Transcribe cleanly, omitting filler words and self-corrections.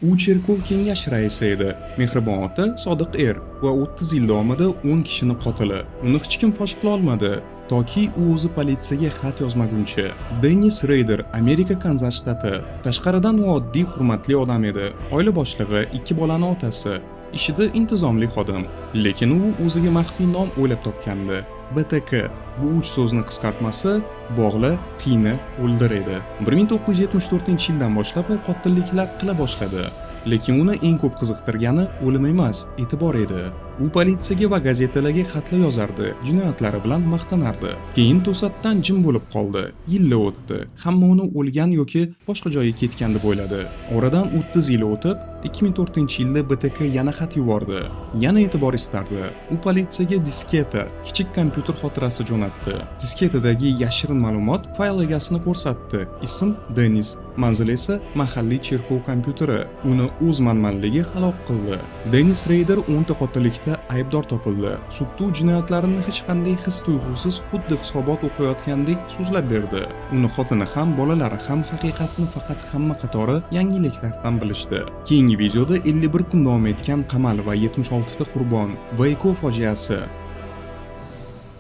U cherkov kengash raisi edi. Mehribon ota, sodiq er va 30 yil davomida 10 kishini qotili. Uni hech kim fosh qila olmadi. Toki u o'zi politsiyaga xat yozmaguncha. Dennis Rader, Amerika Kanzas shtati. Tashqaridan u oddiy, hurmatli odam edi. Oila boshlig'i, 2 bolani otasi. Ishida intizomli xodim. Lekin u o'ziga maxfiy nom o'ylab topgandi. BTK. Bu 3 so'zni qisqartmasi bog'la, qiyna, o'ldir edi. 1974-yildan boshlab u qotilliklar qila boshladi. Lekin uni eng ko'p qiziqtirgani o'lim emas, e'tibor edi. U politsiyaga va gazetalarga xatlar yozardi, jinoyatlari bilan maqtanardi. Keyin to'satdan jim bo'lib qoldi. Yillar o'tdi. Hamma uni o'lgan yoki boshqa joyga ketgan deb o'yladi. Oradan 30 yil o'tib, 2004-yilda BTK yana xat yubordi. Yana e'tibor istardi. U politsiyaga disketa, kichik kompyuter xotirasi jo'natdi. Disketadagi yashirin ma'lumot fayl egasini ko'rsatdi. Ism Dennis, manzil esa mahalliy cherkov kompyuteri. Uni o'z manmanligi halok qildi. Dennis Rader 10 ta qotillikda aybdor topildi. Sudda jinoyatlarini hech qanday his tuyg'usiz xuddi hisobot o'qiyotgandek so'zlab berdi. Uni xotini ham, bolalari ham haqiqatni faqat hamma qatori yangiliklardan bilishdi. Keyingi videoda 51 kun davom etgan qamal va 76 ta qurbon Waco fojiasi